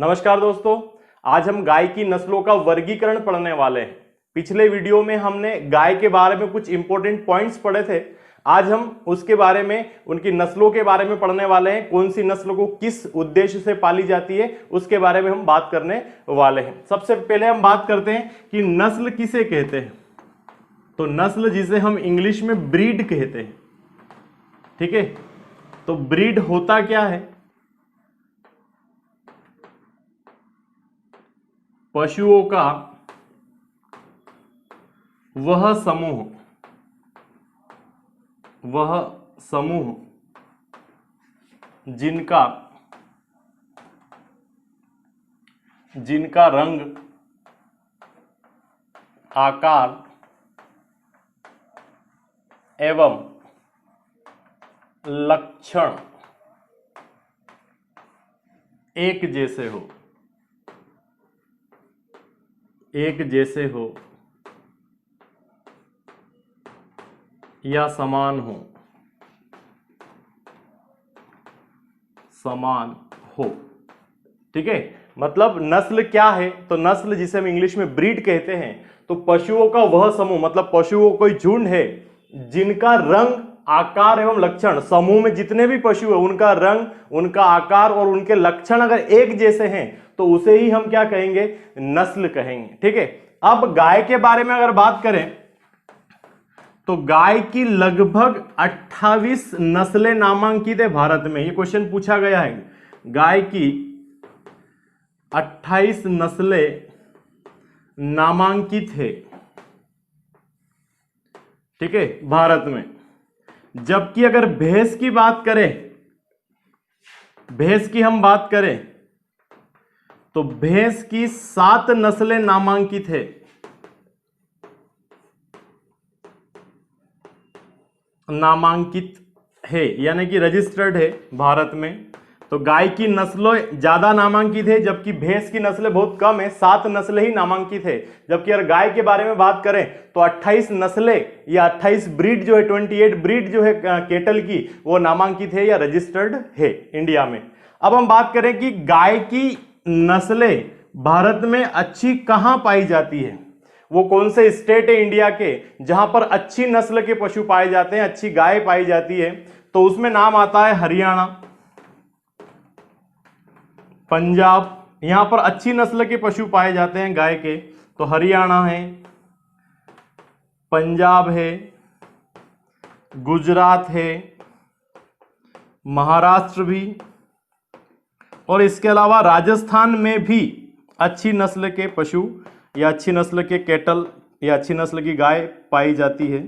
नमस्कार दोस्तों, आज हम गाय की नस्लों का वर्गीकरण पढ़ने वाले हैं। पिछले वीडियो में हमने गाय के बारे में कुछ इंपॉर्टेंट पॉइंट्स पढ़े थे। आज हम उसके बारे में, उनकी नस्लों के बारे में पढ़ने वाले हैं। कौन सी नस्ल को किस उद्देश्य से पाली जाती है उसके बारे में हम बात करने वाले हैं। सबसे पहले हम बात करते हैं कि नस्ल किसे कहते हैं। तो नस्ल जिसे हम इंग्लिश में ब्रीड कहते हैं, ठीक है। तो ब्रीड होता क्या है? पशुओं का वह समूह जिनका रंग, आकार एवं लक्षण एक जैसे हो या समान हो, ठीक है। मतलब नस्ल क्या है? तो नस्ल जिसे हम इंग्लिश में ब्रीड कहते हैं, तो पशुओं का वह समूह, मतलब पशुओं का कोई झुंड है जिनका रंग, आकार एवं लक्षण, समूह में जितने भी पशु है उनका रंग, उनका आकार और उनके लक्षण अगर एक जैसे हैं तो उसे ही हम क्या कहेंगे? नस्ल कहेंगे, ठीक है। अब गाय के बारे में अगर बात करें तो गाय की लगभग 28 नस्लें नामांकित है भारत में। ये क्वेश्चन पूछा गया है। गाय की 28 नस्लें नामांकित है, ठीक है, भारत में। जबकि अगर भैंस की हम बात करें तो भैंस की 7 नस्लें नामांकित है, यानी कि रजिस्टर्ड है भारत में। तो गाय की नस्लें ज्यादा नामांकित है, जबकि भैंस की नस्लें बहुत कम है, 7 नस्लें ही नामांकित है। जबकि अगर गाय के बारे में बात करें तो 28 नस्लें या 28 ब्रीड जो है, 28 ब्रीड जो है केटल की, वो नामांकित है या रजिस्टर्ड है इंडिया में। अब हम बात करें कि गाय की नस्लें भारत में अच्छी कहां पाई जाती है, वो कौन से स्टेट है इंडिया के जहां पर अच्छी नस्ल के पशु पाए जाते हैं, अच्छी गाय पाई जाती है। तो उसमें नाम आता है हरियाणा, पंजाब। यहां पर अच्छी नस्ल के पशु पाए जाते हैं गाय के, तो हरियाणा है, पंजाब है, गुजरात है, महाराष्ट्र भी, और इसके अलावा राजस्थान में भी अच्छी नस्ल के पशु या अच्छी नस्ल के कैटल या अच्छी नस्ल की गाय पाई जाती है।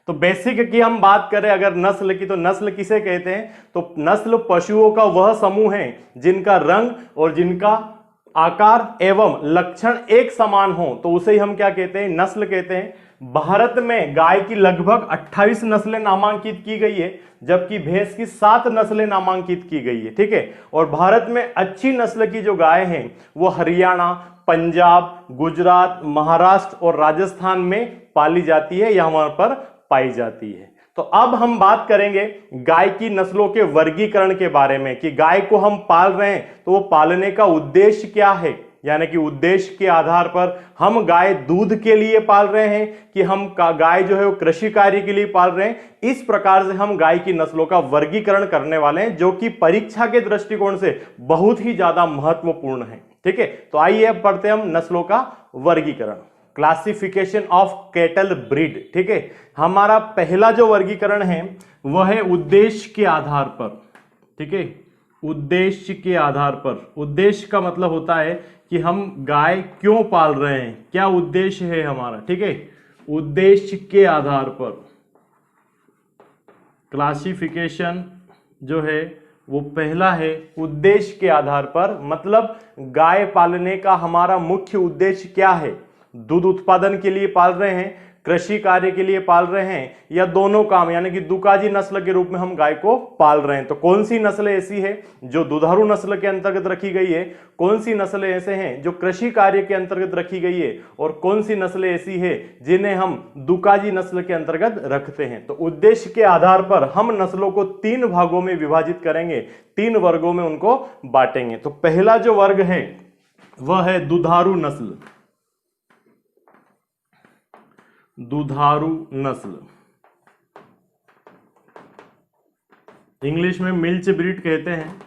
तो बेसिक की हम बात करें अगर नस्ल की, तो नस्ल किसे कहते हैं? तो नस्ल पशुओं का वह समूह है जिनका रंग और जिनका आकार एवं लक्षण एक समान हो, तो उसे ही हम क्या कहते हैं? नस्ल कहते हैं। भारत में गाय की लगभग 28 नस्लें नामांकित की गई है, जबकि भैंस की 7 नस्लें नामांकित की गई है, ठीक है। और भारत में अच्छी नस्ल की जो गाय हैं वो हरियाणा, पंजाब, गुजरात, महाराष्ट्र और राजस्थान में पाली जाती है या वहां पर पाई जाती है। तो अब हम बात करेंगे गाय की नस्लों के वर्गीकरण के बारे में कि गाय को हम पाल रहे हैं तो वो पालने का उद्देश्य क्या है, यानी कि उद्देश्य के आधार पर हम गाय दूध के लिए पाल रहे हैं कि हम गाय जो है वो कृषि कार्य के लिए पाल रहे हैं। इस प्रकार से हम गाय की नस्लों का वर्गीकरण करने वाले हैं, जो कि परीक्षा के दृष्टिकोण से बहुत ही ज्यादा महत्वपूर्ण है, ठीक है। तो आइए अब पढ़ते हैं हम नस्लों का वर्गीकरण। क्लासिफिकेशन ऑफ कैटल ब्रीड, ठीक है। हमारा पहला जो वर्गीकरण है वह है उद्देश्य के आधार पर, ठीक है। उद्देश्य के आधार पर, उद्देश्य का मतलब होता है कि हम गाय क्यों पाल रहे हैं, क्या उद्देश्य है हमारा, ठीक है। उद्देश्य के आधार पर क्लासिफिकेशन जो है वो पहला है उद्देश्य के आधार पर। मतलब गाय पालने का हमारा मुख्य उद्देश्य क्या है? दूध उत्पादन के लिए पाल रहे हैं, कृषि कार्य के लिए पाल रहे हैं, या दोनों काम यानी कि दुकाजी नस्ल के रूप में हम गाय को पाल रहे हैं। तो कौन सी नस्ल ऐसी है जो दुधारू नस्ल के अंतर्गत रखी गई है, कौन सी नस्लें ऐसे हैं जो कृषि कार्य के अंतर्गत रखी गई है, और कौन सी नस्लें ऐसी है जिन्हें हम दुकाजी नस्ल के अंतर्गत रखते हैं। तो उद्देश्य के आधार पर हम नस्लों को 3 भागों में विभाजित करेंगे, 3 वर्गों में उनको बांटेंगे। तो पहला जो वर्ग है वह है दुधारू नस्ल। दुधारू नस्ल, इंग्लिश में मिल्च ब्रीड कहते हैं।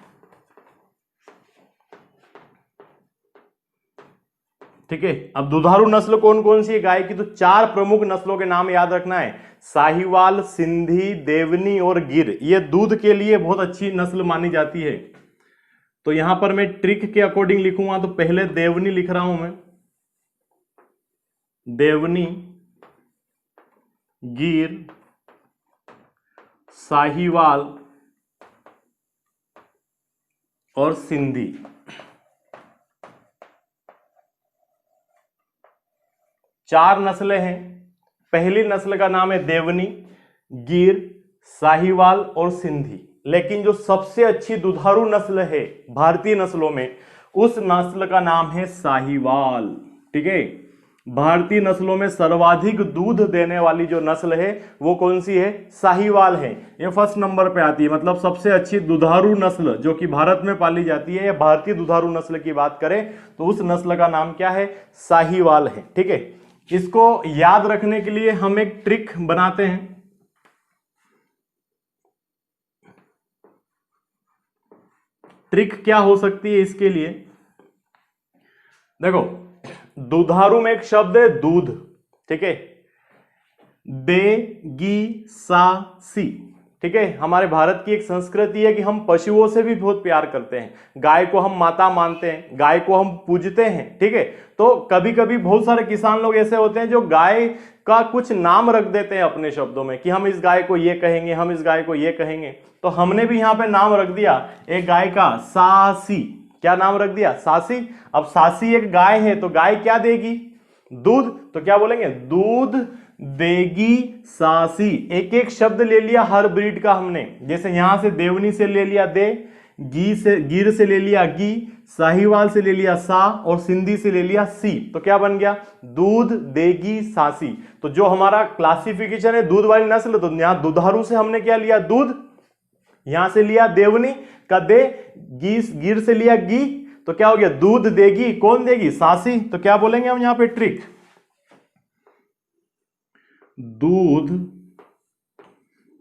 ठीक है, अब दुधारू नस्ल कौन कौन सी है गाय की, तो 4 प्रमुख नस्लों के नाम याद रखना है, साहिवाल, सिंधी, देवनी और गिर। ये दूध के लिए बहुत अच्छी नस्ल मानी जाती है। तो यहां पर मैं ट्रिक के अकॉर्डिंग लिखूंगा, तो पहले देवनी लिख रहा हूं मैं, देवनी, गिर, साहिवाल और सिंधी। 4 नस्लें हैं। पहली नस्ल का नाम है देवनी, गिर, साहिवाल और सिंधी। लेकिन जो सबसे अच्छी दुधारू नस्ल है भारतीय नस्लों में, उस नस्ल का नाम है साहिवाल। ठीक है, भारतीय नस्लों में सर्वाधिक दूध देने वाली जो नस्ल है वो कौन सी है, साहिवाल है। ये फर्स्ट नंबर पे आती है, मतलब सबसे अच्छी दुधारू नस्ल जो कि भारत में पाली जाती है, या भारतीय दुधारू नस्ल की बात करें तो उस नस्ल का नाम क्या है, साहिवाल है। ठीक है, इसको याद रखने के लिए हम एक ट्रिक बनाते हैं। ट्रिक क्या हो सकती है इसके लिए, देखो दुधारू में एक शब्द है दूध। ठीक है, दे गी सा सी। ठीक है, हमारे भारत की एक संस्कृति है कि हम पशुओं से भी बहुत प्यार करते हैं, गाय को हम माता मानते हैं, गाय को हम पूजते हैं। ठीक है, तो कभी कभी बहुत सारे किसान लोग ऐसे होते हैं जो गाय का कुछ नाम रख देते हैं अपने शब्दों में, कि हम इस गाय को ये कहेंगे, हम इस गाय को ये कहेंगे। तो हमने भी यहाँ पे नाम रख दिया एक गाय का, सासी। क्या नाम रख दिया, सासी। अब सासी एक गाय है, तो गाय क्या देगी, दूध। तो क्या बोलेंगे, दूध देगी सासी। एक एक शब्द ले लिया हर ब्रीड का हमने, जैसे यहां से देवनी से ले लिया दे, गी से, गिर से ले लिया गी, साहिवाल से ले लिया सा, और सिंधी से ले लिया सी। तो क्या बन गया, दूध देगी सासी। तो जो हमारा क्लासिफिकेशन है दूध वाली नस्ल, तो यहां दुधारू से हमने क्या लिया, दूध। यहां से लिया देवनी का दे, गिर से लिया गी, तो क्या हो गया, दूध देगी, कौन देगी, सासी। तो क्या बोलेंगे हम यहां पे ट्रिक, दूध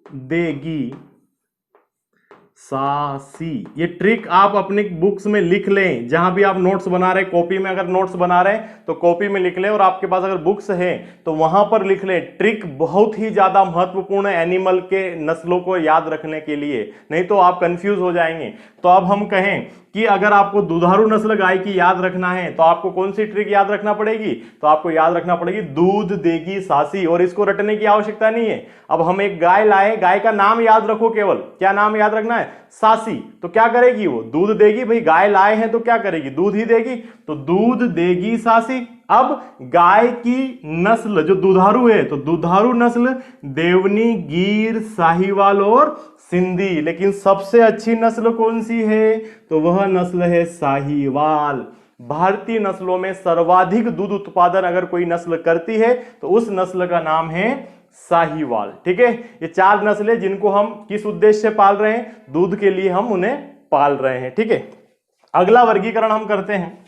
देगी सासी। ये ट्रिक आप अपनी बुक्स में लिख लें, जहां भी आप नोट्स बना रहे हैं, कॉपी में अगर नोट्स बना रहे हैं तो कॉपी में लिख लें, और आपके पास अगर बुक्स है तो वहां पर लिख लें। ट्रिक बहुत ही ज्यादा महत्वपूर्ण है एनिमल के नस्लों को याद रखने के लिए, नहीं तो आप कंफ्यूज हो जाएंगे। तो अब हम कहें कि अगर आपको दुधारू नस्ल गाय की याद रखना है तो आपको कौन सी ट्रिक याद रखना पड़ेगी, तो आपको याद रखना पड़ेगी दूध देगी सासी, और इसको रटने की आवश्यकता नहीं है। अब हम एक गाय लाए, गाय का नाम याद रखो, केवल क्या नाम याद रखना है, सासी। तो क्या करेगी वो, दूध देगी। भाई गाय लाए हैं तो क्या करेगी, दूध ही देगी, तो दूध देगी सासी। अब गाय की नस्ल जो दुधारू है, तो दुधारू नस्ल देवनी, गिर, साहिवाल और सिंधी। लेकिन सबसे अच्छी नस्ल कौन सी है, तो वह नस्ल है साहिवाल। भारतीय नस्लों में सर्वाधिक दूध उत्पादन अगर कोई नस्ल करती है तो उस नस्ल का नाम है साहिवाल। ठीक है, ये 4 नस्लें जिनको हम किस उद्देश्य से पाल रहे हैं, दूध के लिए हम उन्हें पाल रहे हैं। ठीक है, अगला वर्गीकरण हम करते हैं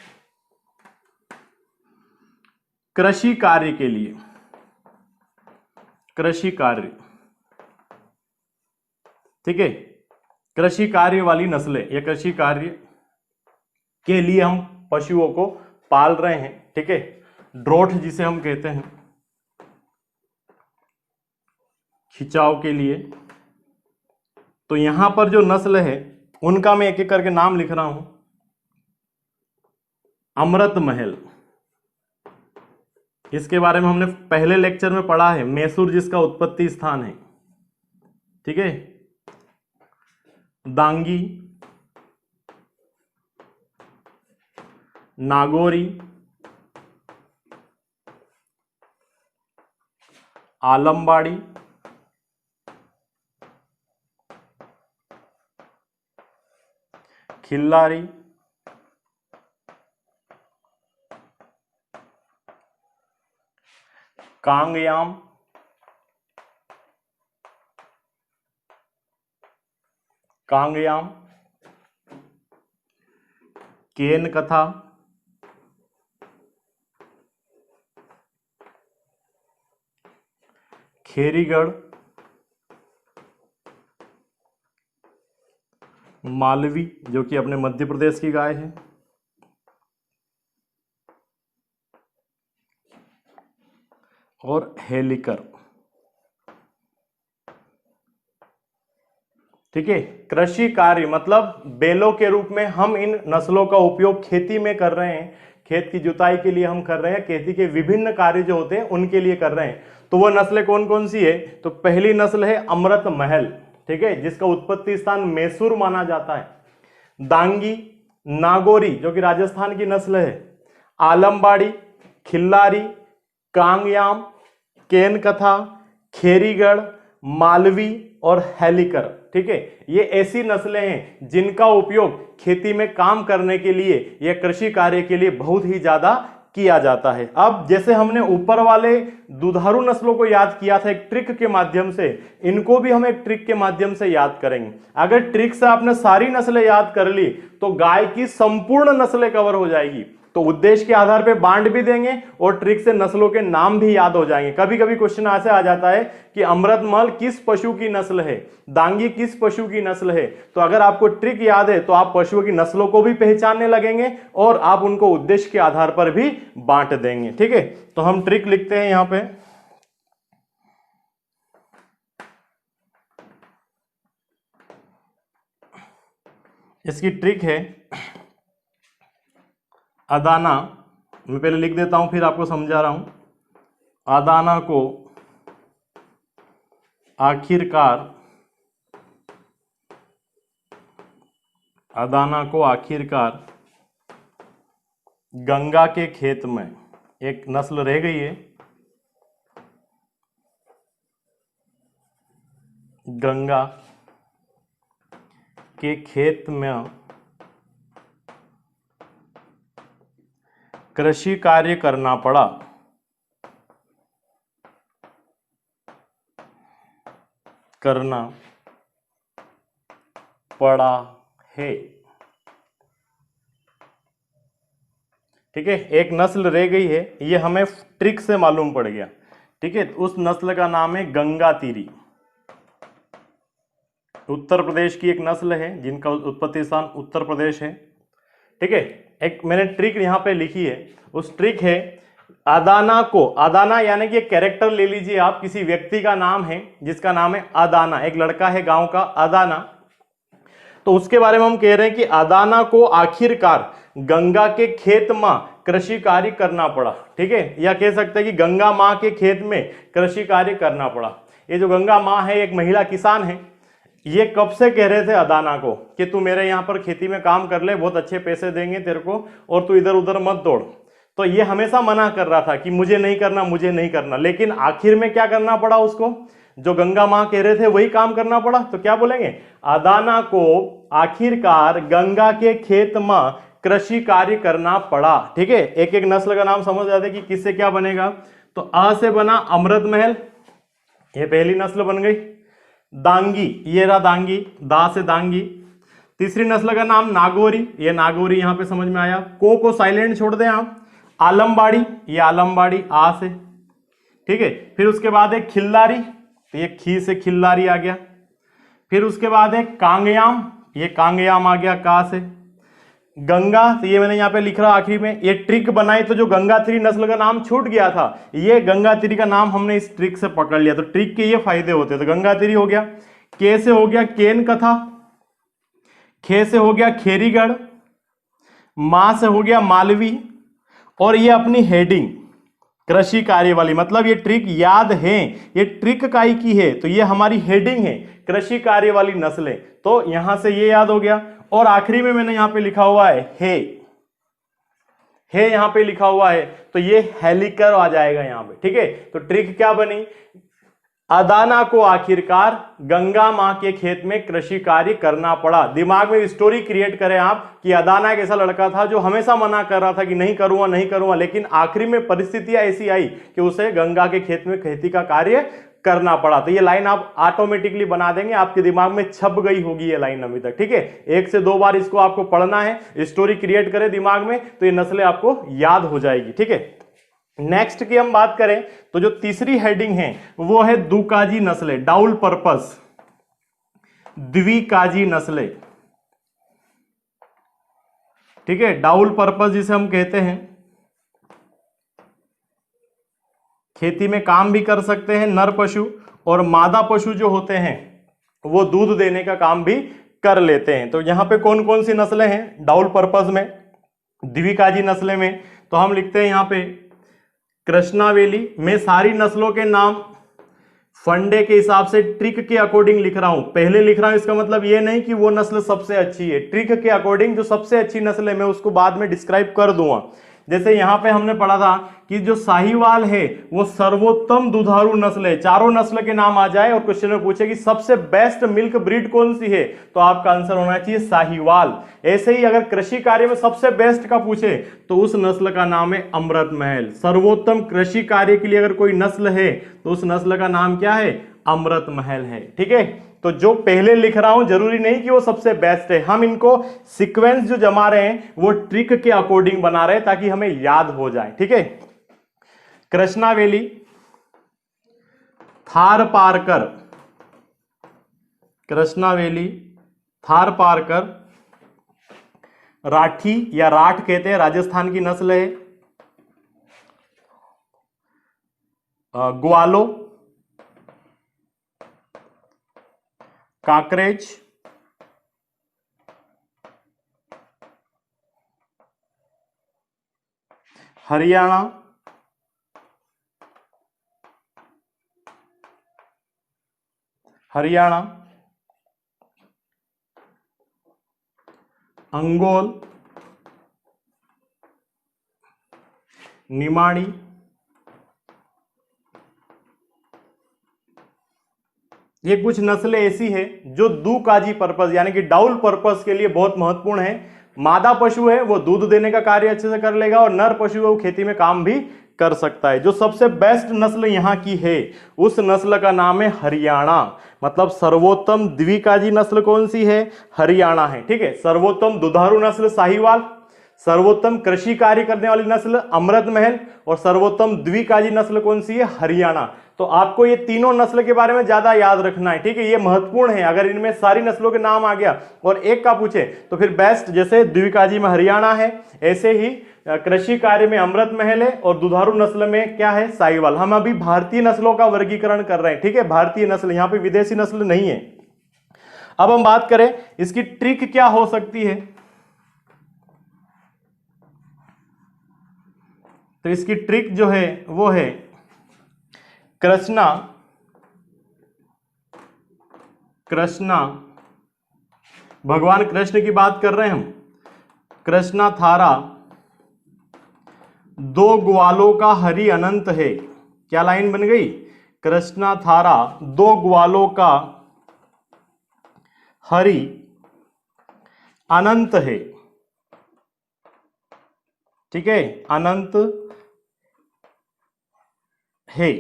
कृषि कार्य के लिए। कृषि कार्य, ठीक है, कृषि कार्य वाली नस्लें, या कृषि कार्य के लिए हम पशुओं को पाल रहे हैं। ठीक है, ड्रोथ जिसे हम कहते हैं, खिंचाव के लिए। तो यहां पर जो नस्ल है उनका मैं एक एक करके नाम लिख रहा हूं। अमृत महल, इसके बारे में हमने पहले लेक्चर में पढ़ा है, मैसूर जिसका उत्पत्ति स्थान है। ठीक है, दांगी, नागौरी, आलमबाड़ी, खिल्लारी, कांगयाम, कांगयाम, केनकथा, खेरीगढ़, मालवी जो कि अपने मध्य प्रदेश की गाय है, और हेलिकर। ठीक है, कृषि कार्य मतलब बैलों के रूप में हम इन नस्लों का उपयोग खेती में कर रहे हैं, खेत की जुताई के लिए हम कर रहे हैं, खेती के विभिन्न कार्य जो होते हैं उनके लिए कर रहे हैं। तो वो नस्लें कौन कौन सी है? तो पहली नस्ल है अमृत महल, ठीक है, जिसका उत्पत्ति स्थान मैसूर माना जाता है। दांगी, नागौरी जो कि राजस्थान की नस्ल है, आलमबाड़ी, खिल्लारी, कांगयाम, केनकथा, खेरीगढ़, मालवी और हेलिकर। ठीक है, ये ऐसी नस्लें हैं जिनका उपयोग खेती में काम करने के लिए या कृषि कार्य के लिए बहुत ही ज्यादा किया जाता है। अब जैसे हमने ऊपर वाले दुधारू नस्लों को याद किया था एक ट्रिक के माध्यम से, इनको भी हम एक ट्रिक के माध्यम से याद करेंगे। अगर ट्रिक से आपने सारी नस्लें याद कर ली तो गाय की संपूर्ण नस्लें कवर हो जाएगी। तो उद्देश्य के आधार पे बांट भी देंगे और ट्रिक से नस्लों के नाम भी याद हो जाएंगे। कभी कभी क्वेश्चन ऐसे आ जाता है कि अमृतमहल किस पशु की नस्ल है, दांगी किस पशु की नस्ल है। तो अगर आपको ट्रिक याद है तो आप पशुओं की नस्लों को भी पहचानने लगेंगे और आप उनको उद्देश्य के आधार पर भी बांट देंगे। ठीक है, तो हम ट्रिक लिखते हैं यहां पे। इसकी ट्रिक है अदाना, मैं पहले लिख देता हूं फिर आपको समझा रहा हूं। अदाना को आखिरकार, अदाना को आखिरकार गंगा के खेत में, एक नस्ल रह गई है गंगा के खेत में कृषि कार्य करना पड़ा। है। ठीक है, एक नस्ल रह गई है, ये हमें ट्रिक से मालूम पड़ गया। ठीक है, उस नस्ल का नाम है गंगातीरी। उत्तर प्रदेश की एक नस्ल है जिनका उत्पत्ति स्थान उत्तर प्रदेश है। ठीक है, एक मैंने ट्रिक यहां पे लिखी है, उस ट्रिक है अदाना को, अदाना यानी कि एक कैरेक्टर ले लीजिए आप, किसी व्यक्ति का नाम है जिसका नाम है अदाना, एक लड़का है गांव का अदाना। तो उसके बारे में हम कह रहे हैं कि अदाना को आखिरकार गंगा के खेत में कृषि कार्य करना पड़ा। ठीक है, या कह सकते हैं कि गंगा मां के खेत में कृषि कार्य करना पड़ा। ये जो गंगा मां है एक महिला किसान है, ये कब से कह रहे थे अदाना को कि तू मेरे यहाँ पर खेती में काम कर ले, बहुत अच्छे पैसे देंगे तेरे को और तू इधर उधर मत दौड़। तो ये हमेशा मना कर रहा था कि मुझे नहीं करना, मुझे नहीं करना, लेकिन आखिर में क्या करना पड़ा उसको, जो गंगा मां कह रहे थे वही काम करना पड़ा। तो क्या बोलेंगे, अदाना को आखिरकार गंगा के खेत में कृषि कार्य करना पड़ा। ठीक है, एक एक नस्ल का नाम समझ जाते कि किससे क्या बनेगा। तो अ से बना अमृत महल, ये पहली नस्ल बन गई। दांगी, ये रहा दांगी, दा से दांगी। तीसरी नस्ल का नाम नागौरी, ये नागौरी यहां पे समझ में आया। को साइलेंट छोड़ दें आप। आलमबाड़ी, ये आलमबाड़ी आ से। ठीक है, फिर उसके बाद है खिल्लारी, तो ये खी से खिल्लारी आ गया। फिर उसके बाद है कांगयाम, ये कांगयाम आ गया का से। गंगा, तो ये मैंने यहाँ पे लिख रहा आखिरी में, ये ट्रिक बनाई तो जो गंगातीरी नस्ल का नाम छूट गया था, ये गंगातीरी का नाम हमने इस ट्रिक से पकड़ लिया। तो ट्रिक के ये फायदे होते हैं। तो गंगातीरी हो गया, के से हो गया केनकथा, खे से हो गया खेरीगढ़, मां से हो गया मालवी, और ये अपनी हेडिंग कृषि कार्य वाली, मतलब ये ट्रिक याद है, ये ट्रिक काई की है, तो ये हमारी हेडिंग है कृषि कार्य वाली नस्लें। तो यहां से ये याद हो गया। और आखिरी में मैंने यहां पे लिखा हुआ है यहां पे लिखा हुआ है, तो ये हेलिकर आ जाएगा यहां पे। ठीक है, तो ट्रिक क्या बनी, अदाना को आखिरकार गंगा मां के खेत में कृषि कार्य करना पड़ा। दिमाग में स्टोरी क्रिएट करें आप कि अदाना एक ऐसा लड़का था जो हमेशा मना कर रहा था कि नहीं करूंगा नहीं करूंगा, लेकिन आखिरी में परिस्थितियां ऐसी आई कि उसे गंगा के खेत में खेती का कार्य करना पड़ा। तो ये लाइन आप ऑटोमेटिकली बना देंगे, आपके दिमाग में छप गई होगी ये लाइन अभी तक, ठीक है। 1 से 2 बार इसको आपको पढ़ना है, स्टोरी क्रिएट करें दिमाग में, तो ये नस्लें आपको याद हो जाएगी, ठीक है। नेक्स्ट की हम बात करें तो जो तीसरी हेडिंग है वो है दुकाजी नस्लें, डाउल पर्पस द्विकाजी नस्लें, ठीक है। डाउल पर्पस जिसे हम कहते हैं, खेती में काम भी कर सकते हैं नर पशु, और मादा पशु जो होते हैं वो दूध देने का काम भी कर लेते हैं। तो यहां पे कौन कौन सी नस्लें हैं डाउल पर्पस में, द्विकाजी नस्लें में? तो हम लिखते हैं यहां पे कृष्णावेली। मैं सारी नस्लों के नाम फंडे के हिसाब से ट्रिक के अकॉर्डिंग लिख रहा हूं, पहले लिख रहा हूं, इसका मतलब ये नहीं कि वो नस्ल सबसे अच्छी है। ट्रिक के अकॉर्डिंग जो सबसे अच्छी नस्ल है मैं उसको बाद में डिस्क्राइब कर दूंगा। जैसे यहां पे हमने पढ़ा था कि जो साहीवाल है वो सर्वोत्तम दुधारू नस्ल है, चारों नस्ल के नाम आ जाए और क्वेश्चन में पूछे कि सबसे बेस्ट मिल्क ब्रीड कौन सी है, तो आपका आंसर होना चाहिए साहीवाल। ऐसे ही अगर कृषि कार्य में सबसे बेस्ट का पूछे तो उस नस्ल का नाम है अमृत महल। सर्वोत्तम कृषि कार्य के लिए अगर कोई नस्ल है तो उस नस्ल का नाम क्या है, अमृत महल है, ठीक है। तो जो पहले लिख रहा हूं जरूरी नहीं कि वो सबसे बेस्ट है, हम इनको सीक्वेंस जो जमा रहे हैं वो ट्रिक के अकॉर्डिंग बना रहे हैं ताकि हमें याद हो जाए, ठीक है। कृष्णावेली, थार पारकर, कृष्णावेली, थार पारकर, राठी या राठ कहते हैं, राजस्थान की नस्ल है। ग्वालो, काकरेज, हरियाणा, हरियाणा, अंगोल, निमाड़ी, ये कुछ नस्लें ऐसी है जो दुकाजी पर्पस यानी कि डाउल पर्पस के लिए बहुत महत्वपूर्ण है। मादा पशु है वो दूध देने का कार्य अच्छे से कर लेगा और नर पशु है वो खेती में काम भी कर सकता है। जो सबसे बेस्ट नस्ल यहां की है उस नस्ल का नाम है हरियाणा, मतलब सर्वोत्तम द्विकाजी नस्ल कौन सी है, हरियाणा है, ठीक है। सर्वोत्तम दुधारू नस्ल साहीवाल, सर्वोत्तम कृषि कार्य करने वाली नस्ल अमृत महल, और सर्वोत्तम द्विकाजी नस्ल कौन सी है, हरियाणा। तो आपको ये तीनों नस्ल के बारे में ज्यादा याद रखना है, ठीक है। ये महत्वपूर्ण है, अगर इनमें सारी नस्लों के नाम आ गया और एक का पूछे तो फिर बेस्ट, जैसे द्विकाजी में हरियाणा है, ऐसे ही कृषि कार्य में अमृत महल है और दुधारू नस्ल में क्या है, साहीवाल। हम अभी भारतीय नस्लों का वर्गीकरण कर रहे हैं, ठीक है, भारतीय नस्ल, यहां पे विदेशी नस्ल नहीं है। अब हम बात करें इसकी ट्रिक क्या हो सकती है, तो इसकी ट्रिक जो है वो है कृष्णा, कृष्णा, भगवान कृष्ण की बात कर रहे हैं हम, कृष्णा थारा, दो ग्वालों का हरि अनंत है। क्या लाइन बन गई, कृष्णा थारा, दो ग्वालों का हरि अनंत है, ठीक है, अनंत है।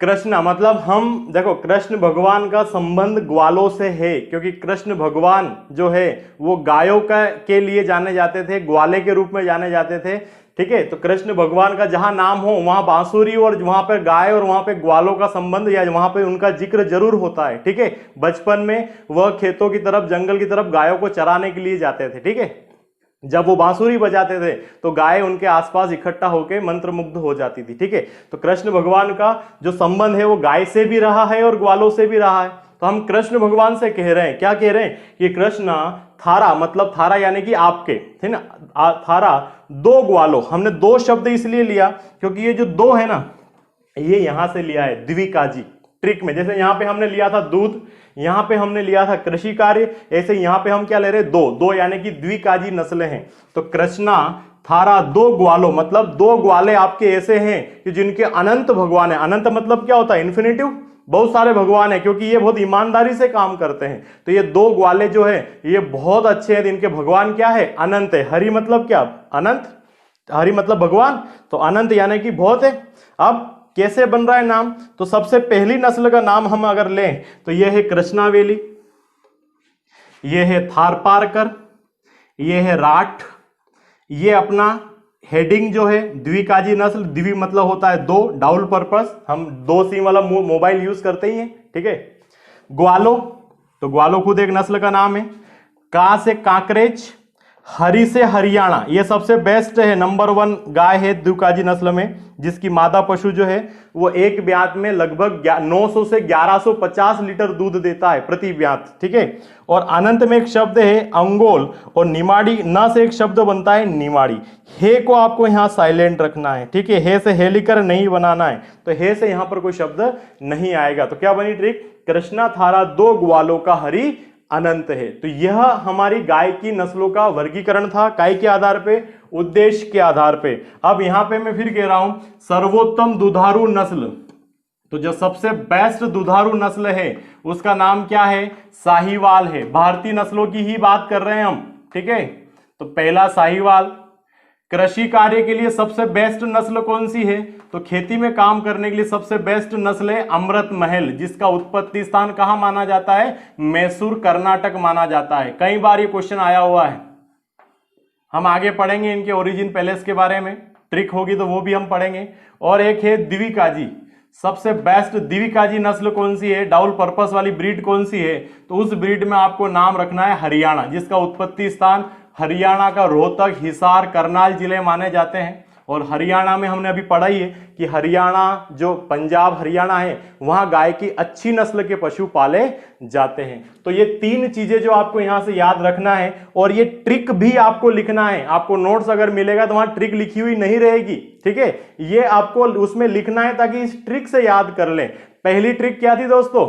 कृष्ण मतलब हम देखो कृष्ण भगवान का संबंध ग्वालों से है, क्योंकि कृष्ण भगवान जो है वो गायों का के लिए जाने जाते थे, ग्वाले के रूप में जाने जाते थे, ठीक है। तो कृष्ण भगवान का जहां नाम हो वहां बांसुरी और वहां पर गाय और वहां पे ग्वालों का संबंध या वहां पे उनका जिक्र जरूर होता है, ठीक है। बचपन में वह खेतों की तरफ, जंगल की तरफ गायों को चराने के लिए जाते थे, ठीक है। जब वो बांसुरी बजाते थे तो गाय उनके आसपास इकट्ठा होकर मंत्रमुग्ध हो जाती थी, ठीक है। तो कृष्ण भगवान का जो संबंध है वो गाय से भी रहा है और ग्वालों से भी रहा है। तो हम कृष्ण भगवान से कह रहे हैं, क्या कह रहे हैं कि कृष्ण थारा, मतलब थारा यानी कि आपके, है ना, थारा दो ग्वालों, हमने दो शब्द इसलिए लिया क्योंकि ये जो दो है ना ये यहां से लिया है द्विकाजी ट्रिक में। जैसे यहां पे हमने लिया था दूध, यहां पे हमने लिया था कृषि कार्य, ऐसे यहां पे हम क्या ले रहे हैं, दो, दो यानी कि द्विकाजी नस्लें हैं। तो कृष्णा थारा, दो ग्वालों, मतलब दो ग्वाले आपके ऐसे हैं कि जिनके अनंत भगवान है। अनंत मतलब क्या होता है? इन्फिनिटिव, बहुत सारे भगवान है, क्योंकि ये बहुत ईमानदारी से काम करते हैं। तो ये दो ग्वाले जो है ये बहुत अच्छे हैं, इनके भगवान क्या है? अनंत है। हरि मतलब क्या? अनंत, हरि मतलब भगवान, तो अनंत यानी कि बहुत है। अब कैसे बन रहा है नाम? तो सबसे पहली नस्ल का नाम हम अगर लें तो यह है कृष्णावेली, यह है थारपारकर, यह है राठ, ये अपना हेडिंग जो है द्विकाजी नस्ल, द्वि मतलब होता है दो, डाउल पर्पस, हम दो सिम वाला मोबाइल यूज करते ही हैं, ठीक है। ग्वालो, तो ग्वालो खुद एक नस्ल का नाम है। का से कांकरेज, हरि से हरियाणा, ये सबसे बेस्ट है, नंबर 1 गाय है द्विकाजी नस्ल में, जिसकी मादा पशु जो है वो एक ब्यात में लगभग 900 से 1150 लीटर दूध देता है प्रति ब्यात, ठीक है। और अनंत में एक शब्द है अंगोल, और निमाड़ी, न से एक शब्द बनता है निमाड़ी। हे को आपको यहां साइलेंट रखना है, ठीक है, हे से हेलिकर नहीं बनाना है, तो हे से यहां पर कोई शब्द नहीं आएगा। तो क्या बनी ट्रिक? कृष्णा थारा दो ग्वालों का हरि अनंत है। तो यह हमारी गाय की नस्लों का वर्गीकरण था, काय के आधार पे? उद्देश्य के आधार पे। अब यहां पे मैं फिर कह रहा हूं सर्वोत्तम दुधारू नस्ल, तो जो सबसे बेस्ट दुधारू नस्ल है उसका नाम क्या है? साहीवाल है। भारतीय नस्लों की ही बात कर रहे हैं हम, ठीक है। तो पहला साहीवाल। कृषि कार्य के लिए सबसे बेस्ट नस्ल कौन सी है? तो खेती में काम करने के लिए सबसे बेस्ट नस्ल है अमृत महल, जिसका उत्पत्ति स्थान कहां माना जाता है? मैसूर, कर्नाटक माना जाता है। कई बार ये क्वेश्चन आया हुआ है, हम आगे पढ़ेंगे इनके ओरिजिन पैलेस के बारे में, ट्रिक होगी तो वो भी हम पढ़ेंगे। और एक है द्विकाजी, सबसे बेस्ट द्विकाजी नस्ल कौन सी है? डाउल पर्पस वाली ब्रीड कौन सी है? तो उस ब्रीड में आपको नाम रखना है हरियाणा, जिसका उत्पत्ति स्थान हरियाणा का रोहतक, हिसार, करनाल जिले माने जाते हैं। और हरियाणा में हमने अभी पढ़ा ही है कि हरियाणा जो पंजाब हरियाणा है वहां गाय की अच्छी नस्ल के पशु पाले जाते हैं। तो ये तीन चीजें जो आपको यहां से याद रखना है, और ये ट्रिक भी आपको लिखना है। आपको नोट्स अगर मिलेगा तो वहां ट्रिक लिखी हुई नहीं रहेगी, ठीक है, ये आपको उसमें लिखना है ताकि इस ट्रिक से याद कर लें। पहली ट्रिक क्या थी दोस्तों?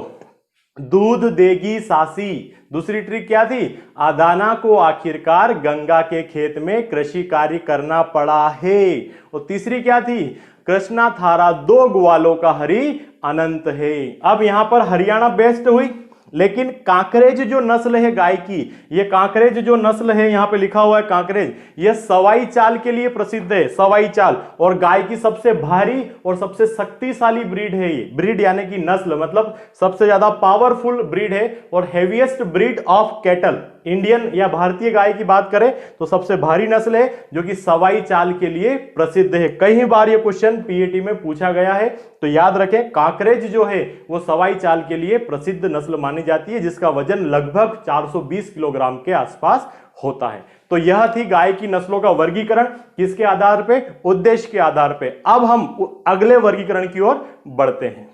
दूध देगी सासी। दूसरी ट्रिक क्या थी? अदाना को आखिरकार गंगा के खेत में कृषि कार्य करना पड़ा है। और तीसरी क्या थी? कृष्णा थारा दो ग्वालों का हरि अनंत है। अब यहां पर हरियाणा बेस्ट हुई, लेकिन कांकरेज जो नस्ल है गाय की, ये कांकरेज जो नस्ल है यहां पे लिखा हुआ है कांकरेज, ये सवाई चाल के लिए प्रसिद्ध है, सवाई चाल, और गाय की सबसे भारी और सबसे शक्तिशाली ब्रीड है ये। ब्रीड यानी कि नस्ल, मतलब सबसे ज्यादा पावरफुल ब्रीड है, और heaviest breed of cattle. Indian या भारतीय गाय की बात करें तो सबसे भारी नस्ल है, जो कि सवाई चाल के लिए प्रसिद्ध है। कई बार ये क्वेश्चन पीएटी में पूछा गया है, तो याद रखें कांकरेज जो है वो सवाई चाल के लिए प्रसिद्ध नस्ल मानी जाती है, जिसका वजन लगभग 420 किलोग्राम के आसपास होता है। तो यह थी गाय की नस्लों का वर्गीकरण, किसके आधार पे? उद्देश्य के आधार पे। अब हम अगले वर्गीकरण की ओर बढ़ते हैं।